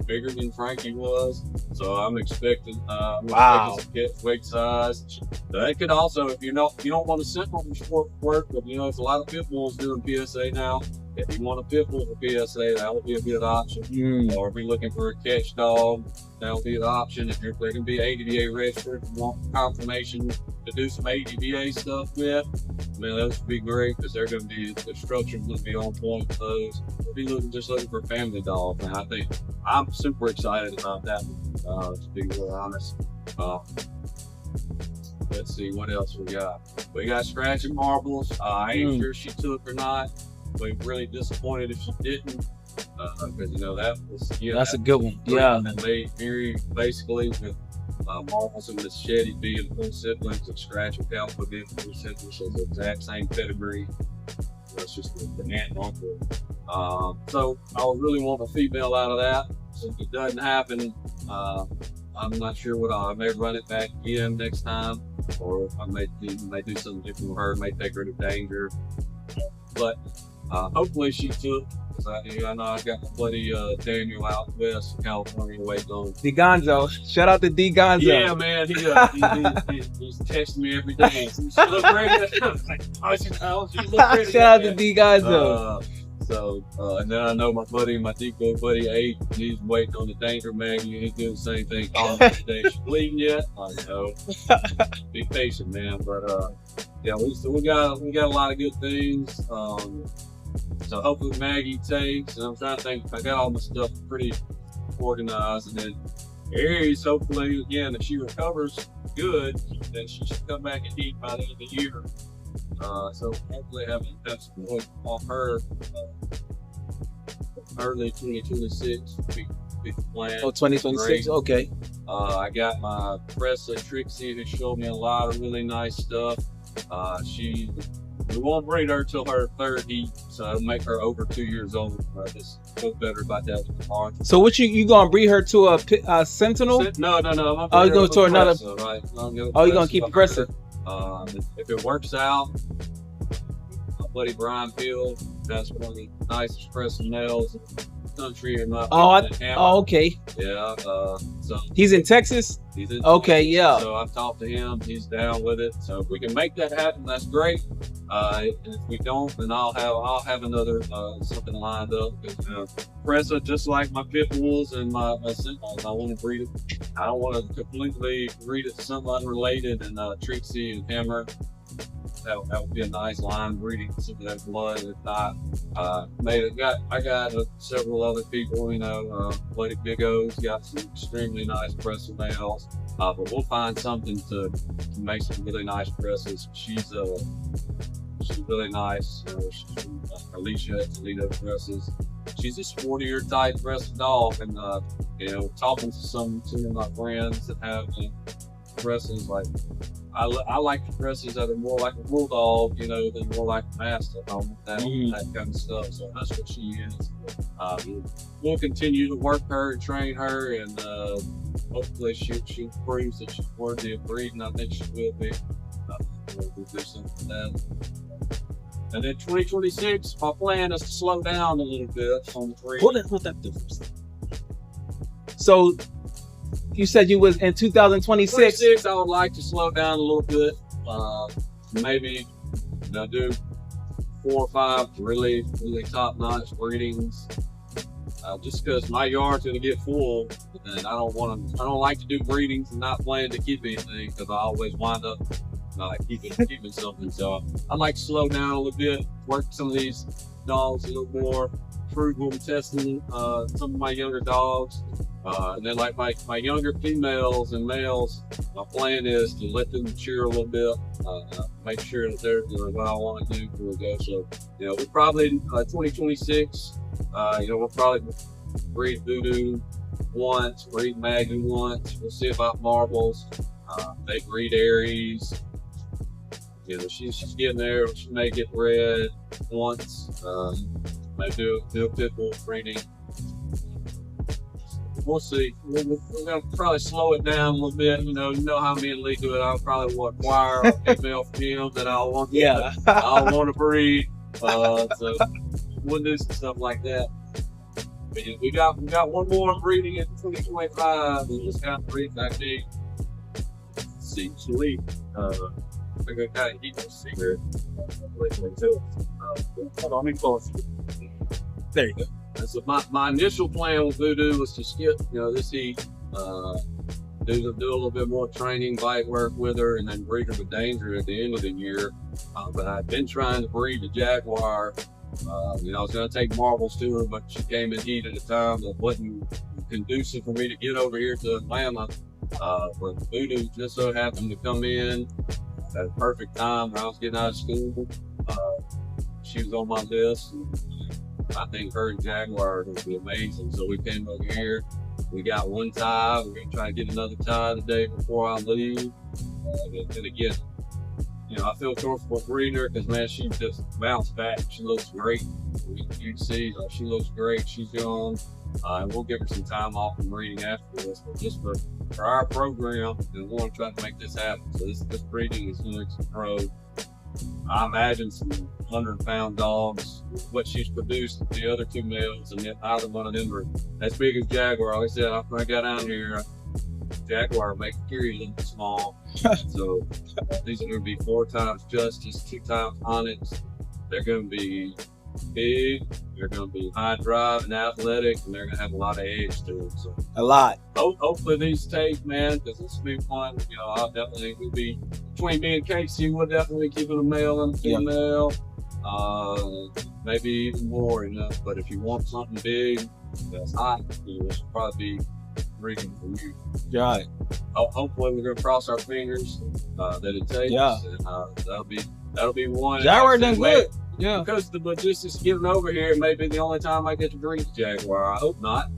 bigger than Frankie was. So I'm expecting some catch weight size. That could also, if you don't want to sit on the sport work, but there's a lot of pit bulls doing PSA now. If you want a pit bull for PSA, that would be a good option. Or if you're looking for a catch dog, that would be an option. If they're going to be ADVA registered, you want confirmation to do some ADVA stuff with, man, those would be great because they're going to be, the structure's going to be on point with those. We'll be looking for a family dog, and I think I'm super excited about that one, to be real honest. Let's see what else we got. We got Scratching Marbles. I ain't sure she took or not. We're really disappointed if she didn't, because that was that's a good one. Yeah, and they very basically with Marbles and Miss Shetty being full siblings of Scratching Alpha being full siblings, so the exact same pedigree. That's just the aunt and uncle. So I would really want a female out of that. So if it doesn't happen, I'm not sure what I may run it back again next time, or I may do something different with her. May take her to Danger, but hopefully she took. I know I got my buddy Daniel out west in California waiting on. D Gonzo, shout out to D Gonzo. Yeah, man, he's texting me every day. She look ready. She look ready. Shout out to D Gonzo. And then I know my Deco buddy, Abe, he's waiting on the Danger Maggie. He's doing the same thing. Today. She bleeding yet? I know. Be patient, man. But yeah, we got a lot of good things. So hopefully Maggie takes. And I'm trying to think. I got all my stuff pretty organized. And then Aries, hopefully, again, if she recovers good, then she should come back and heat by the end of the year. So hopefully have some work on her early 2026. Big plan. Oh, 2026. Great. Okay. I got my Presley Trixie who showed me a lot of really nice stuff. We won't breed her till her third heat, so it'll make her over 2 years old. I just feel better about that tomorrow. So what you gonna breed her to a Sentinel? No. Oh, you going to another? Right? Oh, you gonna keep progressive? If it works out, my buddy Brian Peel, that's one of the nicest pressing males in the country. Okay. Yeah. So he's in Texas. he's in Okay, Texas, yeah. So I've talked to him. He's down with it. So if we can make that happen, that's great. And if we don't, then I'll have another something lined up. Pressa, just like my pit bulls and my Sentinels, I want to breed it. I don't want to completely breed it to something unrelated. And Trixie and Hammer, that would be a nice line breeding some of that blood. If not, I got several other people. Lady Big O's got some extremely nice Pressa males. But we'll find something to make some really nice presses. She's really nice. She's from Alicia Toledo presses. She's a sportier type pressed dog, and talking to some of my friends that have presses, like I like the presses that are more like a bulldog, than more like a mastiff. I want that kind of stuff. So that's what she is. We'll continue to work her and train her, and hopefully she proves that she's worthy of breeding. I think she will be. We'll do something with that. And then 2026, my plan is to slow down a little bit on the breeding. Hold that difference. So you said you was in 2026. I would like to slow down a little bit. Maybe do 4 or 5 really, really top-notch breedings. Just because my yard's gonna get full, and I don't like to do breedings and not plan to keep anything, because I always wind up keeping something. So I'd like to slow down a little bit, work some of these dogs a little more, prove them, testing some of my younger dogs. And then like my younger females and males, my plan is to let them mature a little bit, make sure that they're doing what I want to do before we go. So, we probably 2026, we'll probably breed Voodoo once, breed Maggie once. We'll see about marbles. They breed Aries. She's getting there. She may get Bred once. May do a pit bull breeding. We'll see. We're gonna probably slow it down a little bit. You know how me and Lee do it. I'll probably acquire a female for him that I'll want. I'll want to breed. So we'll do some stuff like that. But we got one more breeding in 2025. We just got breed back there. See, Lee. We're gonna kind of keep it secret. Hold on, let me close. There you go. So my initial plan with Voodoo was to skip, this heat, do a little bit more training, bite work with her, and then breed her with Danger at the end of the year. But I've been trying to breed the Jaguar. I was going to take marbles to her, but she came in heat at a time that wasn't conducive for me to get over here to Atlanta. But Voodoo just so happened to come in at a perfect time when I was getting out of school. She was on my list. I think her and Jaguar are going to be amazing. So we came over here. We got one tie. We're going to try to get another tie the day before I leave. And again, I feel comfortable breeding her because, man, she just bounced back. She looks great. You can see she looks great. She's gone. And we'll give her some time off from breeding after this. But just for our program, and we want to try to make this happen. So this breeding is going to grow. I imagine some 100-pound dogs, what she's produced, the other 2 males, and then either one of them are as big as Jaguar. Like I said, when I got down here, Jaguar make the period a little small. So these are going to be 4 times Justice, 2 times Onyx. They're going to be big, they're going to be high drive and athletic, and they're going to have a lot of edge to them. So a lot. Hopefully these take, man, because this will be fun. I'll definitely be between me and Casey. We'll definitely keep it a male and a female. Maybe even more, But if you want something big, That's hot. It should probably be breeding for you. Right. Hopefully, we're gonna cross our fingers that it takes. Yeah. And that'll be one. Jaguar done good. Yeah. Because the logistics getting over here, it may be the only time I get to breed Jaguar. I hope not.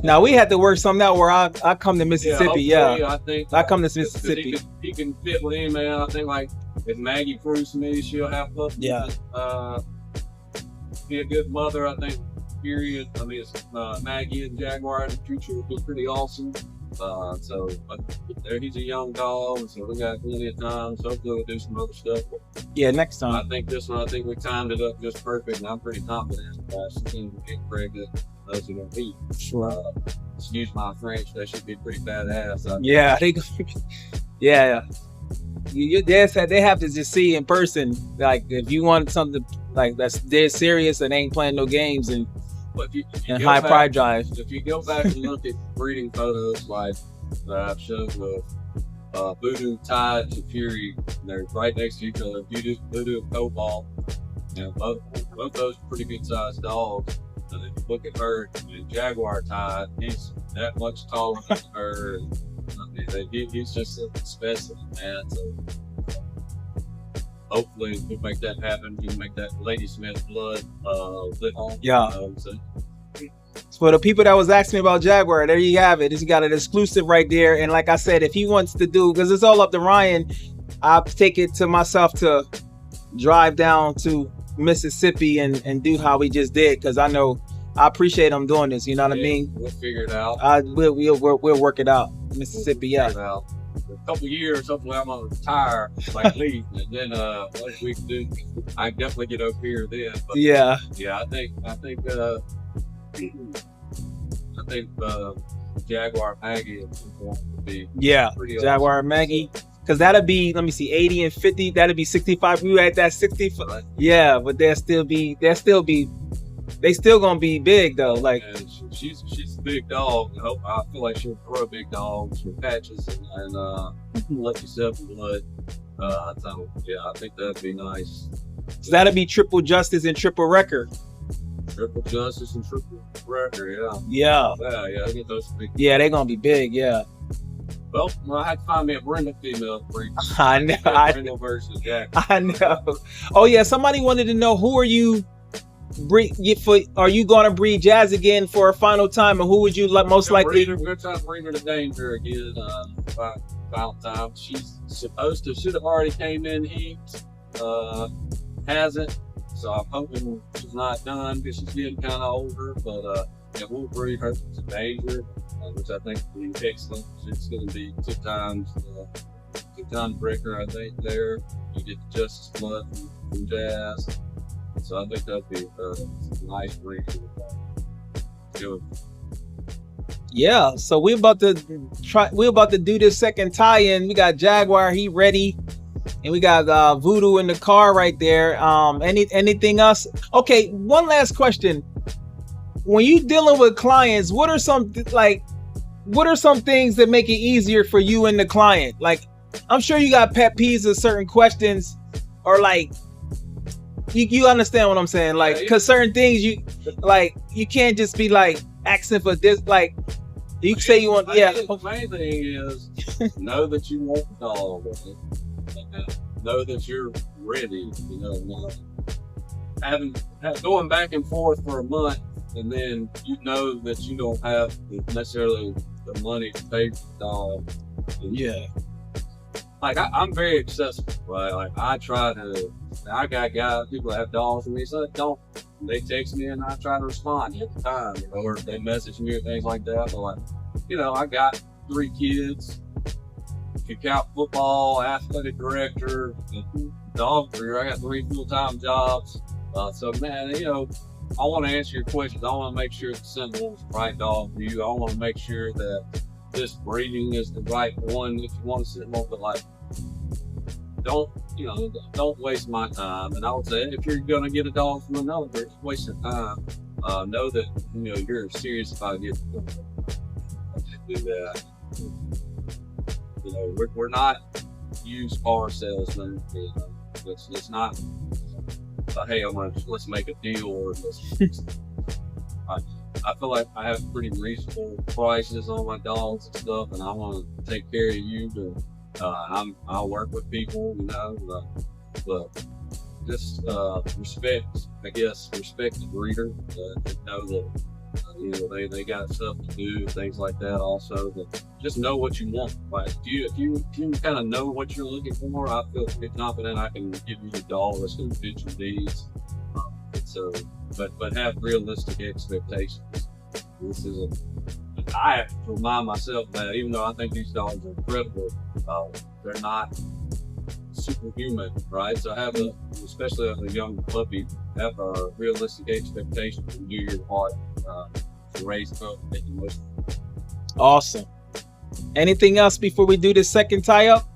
Now we had to work something out where I come to Mississippi. Yeah. I think I come to Mississippi. He can fit with him, man. I think like if Maggie proves to me she'll have puppies. Yeah. Be a good mother, I think. Period. I mean, it's Maggie and Jaguar in the future would be pretty awesome. So there he's a young dog, so we got plenty of time. So hopefully we'll do some other stuff. Yeah, next time. I think this one, I think we timed it up just perfect, and I'm pretty confident she can get pregnant. Those are gonna be. Sure. Excuse my French, that should be pretty badass. Yeah, yeah. Your dad said they have to just see in person. Like if you want something like that's dead serious and ain't playing no games and high pride drive. If you go back and look at breeding photos like that I've showed with Voodoo, Tide, and Fury, they're right next to each other. Voodoo and Cobalt, both those pretty good sized dogs. And then you look at her and Jaguar Tide, he's that much taller than her. And, I mean, he's just a specimen, man. So hopefully we'll make that happen. We can make that Lady Smith blood lit on. Yeah. For the people that was asking me about Jaguar, there you have it. He's got an exclusive right there. And like I said, if he wants to do, because it's all up to Ryan, I'll take it to myself to drive down to Mississippi and do how we just did, because I appreciate him doing this. You know what I mean? We'll figure it out. We'll work it out. Mississippi, yeah. A couple of years, hopefully I'm gonna retire like Lee, and then what we can do, I can definitely get over here then. But, yeah. I think Jaguar Maggie would be pretty Jaguar awesome. Maggie. Because that'll be, let me see, 80 and 50. That'll be 65. We were at that 60. Yeah, but they still gonna be big though. Like she's a big dog. I feel like she'll throw big dogs with patches and let yourself in blood. So I think that'd be nice. So that'll be triple justice and triple record. Triple justice and triple record. Yeah. I get those big. Yeah, they're gonna be big. Yeah. Well, I had to find me a Brenda female breed. I know. Brenda versus Jack. I know. Oh yeah, somebody wanted to know, who are you are you gonna breed Jazz again for a final time, and who would you most likely? We're gonna try to bring her to danger again. Final time. She's supposed to should have already came in heat. Hasn't. So I'm hoping she's not done because she's getting kind of older. But we'll breed her to danger, which I think will be excellent. It's going to be two times breaker, I think. There you get the Justice Blood from Jazz. So I think that'd be a nice breed. Yeah. So we're about to do this second tie-in. We got Jaguar, he ready. And we got Voodoo in the car right there. Anything else? Okay, one last question. When you dealing with clients, what are some things that make it easier for you and the client? Like, I'm sure you got pet peeves of certain questions, or like, you understand what I'm saying? Like, because certain things you can't just be like asking for this. Like, you say you want, The main thing is know that you want the dog. Know that you're ready. Going back and forth for a month, and then you know that you don't have necessarily the money to pay for the dog. Like I'm very accessible, right? Like I got guys, people that have dogs, and they text me and I try to respond every time, or they message me or things like that. But like, I got 3 kids. Kick out football, athletic director, dog breeder. I got 3 full-time jobs. So man, I want to answer your questions. I want to make sure the Sentinel is the right dog for you. I want to make sure that this breeding is the right one if you want to Sentinel. But like, don't waste my time. And I would say, if you're gonna get a dog from another breeder, it's wasting time. Know that you're serious about getting do that. We're not used car salesmen. It's not, hey, let's make a deal, or I feel like I have pretty reasonable prices on my dogs and stuff, and I want to take care of you. I'll work with people, but just respect, I guess, respect the breeder. Know that they got stuff to do, things like that. Also, but just know what you want. Like if you kind of know what you're looking for, I feel confident I can give you the dog that's going to fit your needs. So, but have realistic expectations. This is I have to remind myself that even though I think these dogs are incredible, they're not superhuman, right? So especially as a young puppy, have a realistic expectation to do your part to raise them up, make the most. Awesome. Anything else before we do the second tie-up?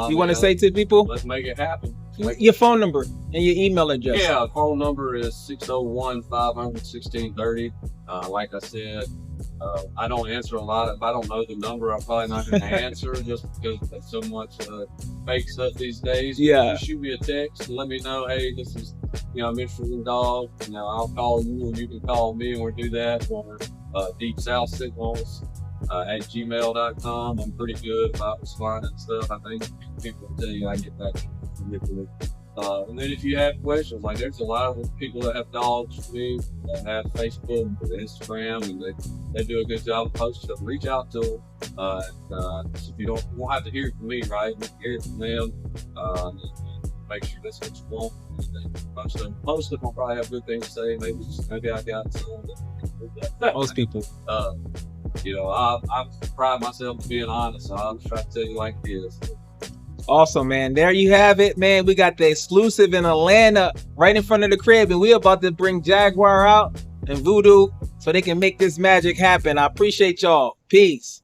You want to say to people? Let's make it happen. Your phone number and your email address. Yeah, phone number is 601-500-1630. Like I said, I don't answer a lot. If I don't know the number, I'm probably not going to answer just because there's so much fake stuff these days. Yeah. Just shoot me a text and let me know, hey, this is, I'm interested in dog. I'll call you and you can call me and we'll do that. Or Deep South Signals at gmail.com. I'm pretty good about responding and stuff. I think people will tell you I get back to and then if you have questions, like there's a lot of people that have dogs for me that have Facebook and Instagram, and they do a good job of posting them. Reach out to them. So if you won't have to hear it from me, right? You can hear it from them. Make sure that's what you want. Most of them will probably have good things to say. Maybe I got some. Most people. I pride myself in being honest. So I'll try to tell you like it is. Awesome, man. There you have it, man. We got the exclusive in Atlanta right in front of the crib, and we're about to bring Jaguar out and Voodoo so they can make this magic happen. I appreciate y'all. Peace.